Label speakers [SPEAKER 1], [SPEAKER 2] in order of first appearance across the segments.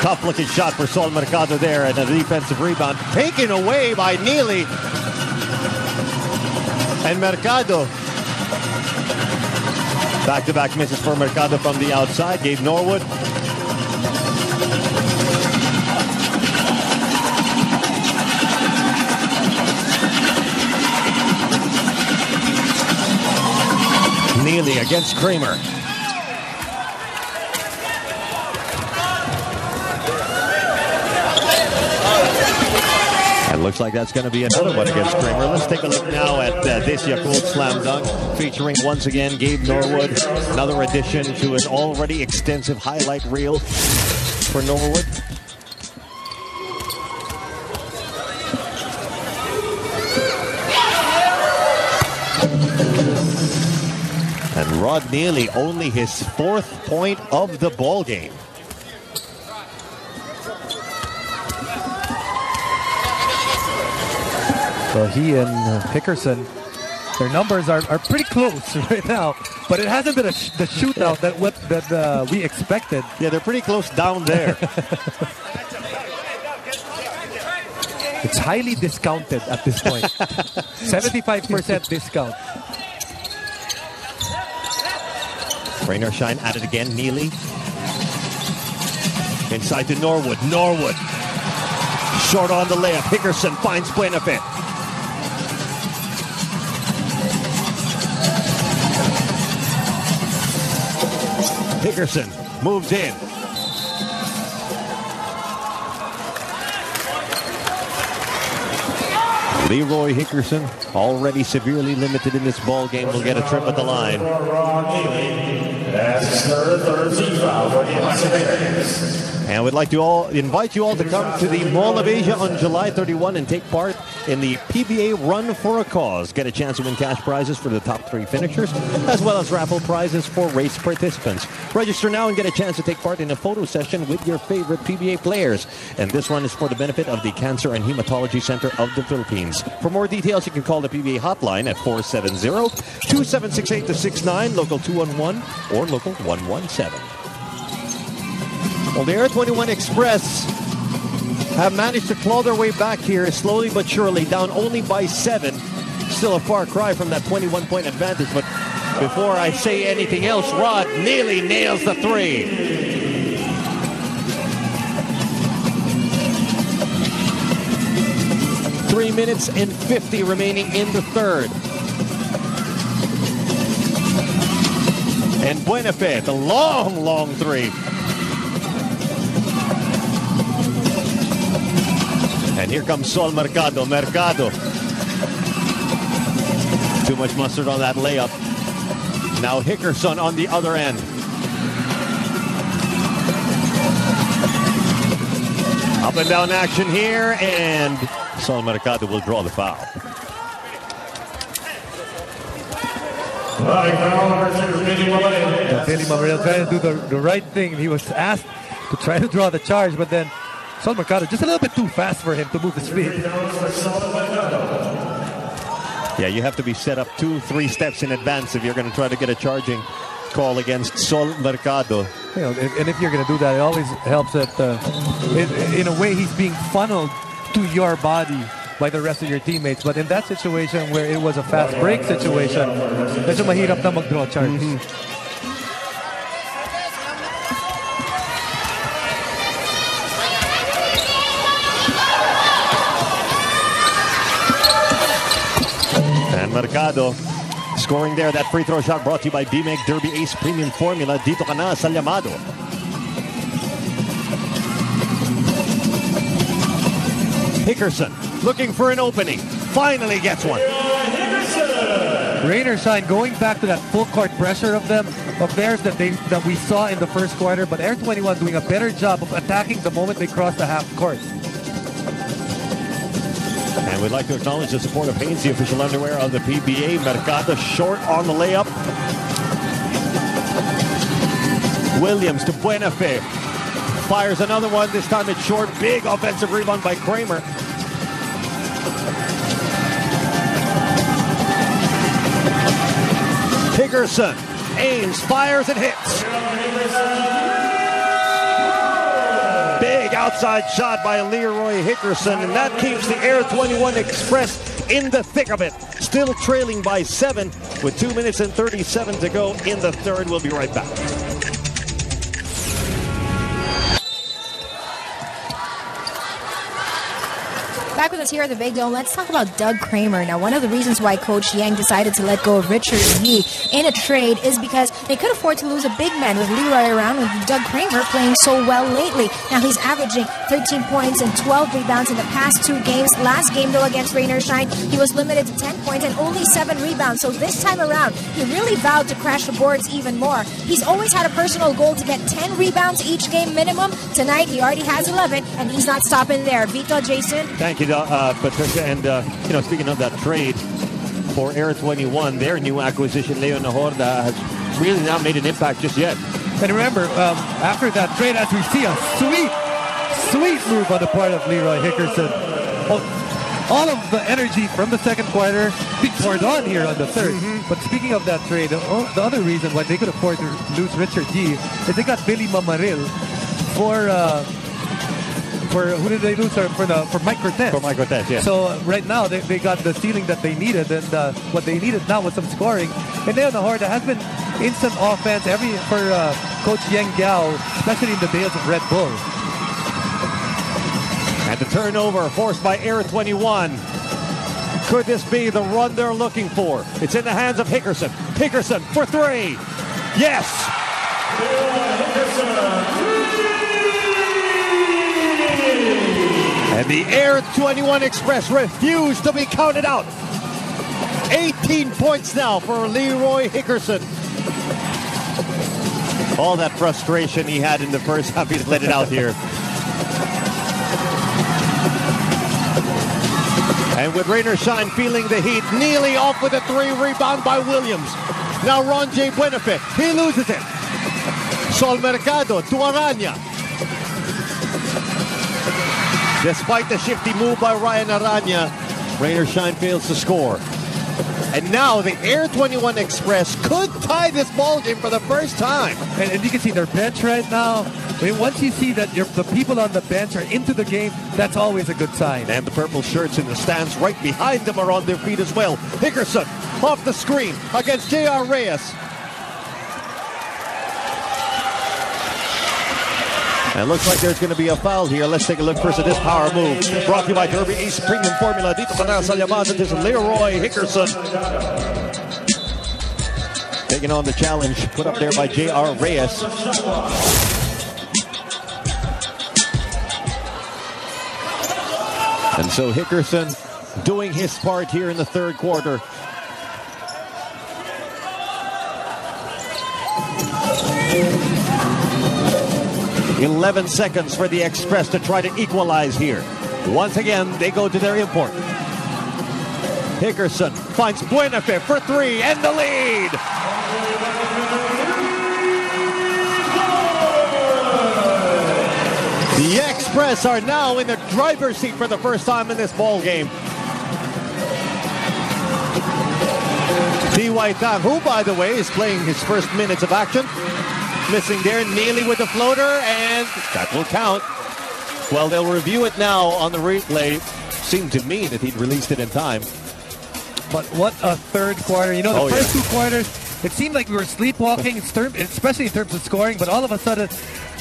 [SPEAKER 1] Tough-looking shot for Sol Mercado there, and a defensive rebound taken away by Nealy. And Mercado. Back-to-back misses for Mercado from the outside. Gabe Norwood. Nealy against Kramer. It looks like that's going to be another one against Kramer. Let's take a look now at this Yakult Slam Dunk, featuring once again Gabe Norwood. Another addition to an already extensive highlight reel for Norwood. And Rod Nealy, only his 4th point of the ball game.
[SPEAKER 2] So he and Hickerson, their numbers are pretty close right now, but it hasn't been the shootout that we expected.
[SPEAKER 1] Yeah, they're pretty close down there.
[SPEAKER 2] It's highly discounted at this point. 75% discount.
[SPEAKER 1] Rain or shine at it again. Nealy. Inside to Norwood. Norwood. Short on the layup. Hickerson finds Buenafit. Hickerson moves in. Leroy Hickerson, already severely limited in this ball game, will get a trip at the line. And we'd like to invite you all to come to the Mall of Asia on July 31 and take part in the PBA Run for a Cause. Get a chance to win cash prizes for the top 3 finishers, as well as raffle prizes for race participants. Register now and get a chance to take part in a photo session with your favorite PBA players. And this run is for the benefit of the Cancer and Hematology Center of the Philippines. For more details, you can call the PBA hotline at 470-2768-69, local 211 or local 117. Well, the Air21 Express have managed to claw their way back here slowly but surely, down only by 7. Still a far cry from that 21-point advantage. But before I say anything else, Rod Nealy nails the 3. Three minutes and 50 remaining in the third. And Buenafit, a long, long 3. And here comes Sol Mercado. Mercado. Too much mustard on that layup. Now Hickerson on the other end. Up and down action here, and Sol Mercado will draw the foul.
[SPEAKER 2] Nealy trying to do the right thing. He was asked to try to draw the charge, but then Sol Mercado just a little bit too fast for him to move his feet.
[SPEAKER 1] Yeah, you have to be set up 2-3 steps in advance if you're going to try to get a charging call against Sol Mercado.
[SPEAKER 2] You know, and if you're going to do that, it always helps that in a way he's being funneled to your body by the rest of your teammates. But in that situation where it was a fast break situation, medyo mahirap na mag-draw charge.
[SPEAKER 1] And Mercado scoring there. That free throw shot brought to you by B-Meg Derby Ace Premium Formula. Dito ka na sa Llamados. Hickerson looking for an opening. Finally gets one.
[SPEAKER 2] Rain or shine, going back to that full court pressure of theirs that we saw in the first quarter, but Air21 doing a better job of attacking the moment they cross the half court.
[SPEAKER 1] And we'd like to acknowledge the support of Hanes, the official underwear of the PBA. Mercado short on the layup. Williams to Buenafit. Fires another one. This time it's short. Big offensive rebound by Kramer. Hickerson aims, fires, and hits. Big outside shot by Leroy Hickerson, and that keeps the Air 21 Express in the thick of it. Still trailing by 7 with 2 minutes and 37 to go in the third. We'll be right back.
[SPEAKER 3] Back with us here at the Big Dome, let's talk about Doug Kramer. Now, one of the reasons why Coach Yang decided to let go of Richard Yee in a trade is because they could afford to lose a big man with Leroy around and Doug Kramer playing so well lately. Now, he's averaging 13 points and 12 rebounds in the past 2 games. Last game, though, against Rain or Shine, he was limited to 10 points and only 7 rebounds. So this time around, he really vowed to crash the boards even more. He's always had a personal goal to get 10 rebounds each game minimum. Tonight, he already has 11, and he's not stopping there. Vito, Jason?
[SPEAKER 1] Thank you, Patricia. And, speaking of that trade for Air 21, their new acquisition, Leo Nahorda, has really not made an impact just yet.
[SPEAKER 2] And remember, after that trade, as we see a sweet move on the part of Leroy Hickerson. All of the energy from the second quarter being poured on here on the third. But speaking of that trade, the other reason why they could afford to lose Richard Yee is they got Billy Mamaril for who did they lose? For Mike Cortez.
[SPEAKER 1] For Mike Cortez, yeah.
[SPEAKER 2] So right now they got the ceiling that they needed, and what they needed now was some scoring. And Leo Nahorda has been instant offense for Coach Yang Gao, especially in the days of Red Bull.
[SPEAKER 1] And the turnover forced by Air 21. Could this be the run they're looking for? It's in the hands of Hickerson. Hickerson for 3. Yes! And the Air 21 Express refused to be counted out. 18 points now for Leroy Hickerson. All that frustration he had in the first half, he's let it out here. And with Rain or Shine feeling the heat, Nealy off with a 3, rebound by Williams. Now Ron J. Buenafe, he loses it. Sol Mercado to Aranya. Despite the shifty move by Ryan Aranya, Rain or Shine fails to score. And now the Air 21 Express could tie this ball game for the first time.
[SPEAKER 2] And you can see their bench right now. I mean, once you see that the people on the bench are into the game, that's always a good sign.
[SPEAKER 1] And the purple shirts in the stands right behind them are on their feet as well. Hickerson off the screen against J.R. Reyes. And it looks like there's going to be a foul here. Let's take a look first at this power move. Brought to you by Derby Ace Premium Formula. Dito sa Elasto Llamados, this is Leroy Hickerson. Taking on the challenge put up there by J.R. Reyes. And so Hickerson doing his part here in the third quarter. "11 seconds for the Express to try to equalize here. Once again, they go to their import. Hickerson finds Buenafe for 3 and the lead. The Express are now in the driver's seat for the first time in this ball game. T.Y. Tang, who, by the way, is playing his first minutes of action. Missing there, Nealy with the floater, and that will count. Well, they'll review it now on the replay. Seemed to me that he'd released it in time.
[SPEAKER 2] But what a third quarter. You know, the first 2 quarters, it seemed like we were sleepwalking, especially in terms of scoring, but all of a sudden,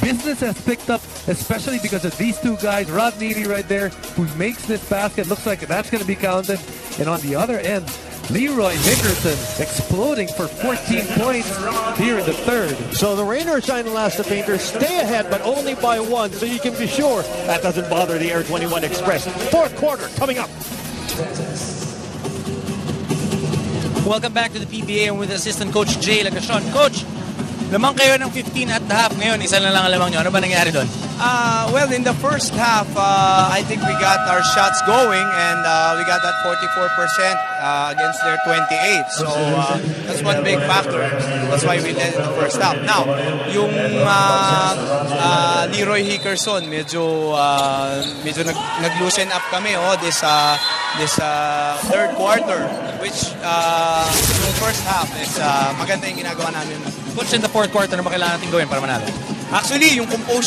[SPEAKER 2] business has picked up, especially because of these 2 guys, Rod Nealy right there, who makes this basket. Looks like that's going to be counted. And on the other end, Leroy Hickerson exploding for 14 points here in the third.
[SPEAKER 1] So the Rain or Shine Elasto Painters stay ahead, but only by 1, so you can be sure that doesn't bother the Air 21 Express. Fourth quarter coming up.
[SPEAKER 4] Welcome back to the PBA and with Assistant Coach Jay Lagacion. Coach, lamang kayo ng 15 at the half ngayon. Isa na lang ang lamang nyo. Ano ba nangyari doon?
[SPEAKER 5] Well, in the first half, I think we got our shots going and we got that 44% against their 28. So that's one big factor. That's why we led in the first half. Now, yung Leroy Hickerson, medyo nag-loosen up kami this third quarter, which yung first half is maganda yung ginagawa namin.
[SPEAKER 4] Coach, in the fourth quarter, ano ba kailangan natin gawin para manalo?
[SPEAKER 5] Actually, yung composure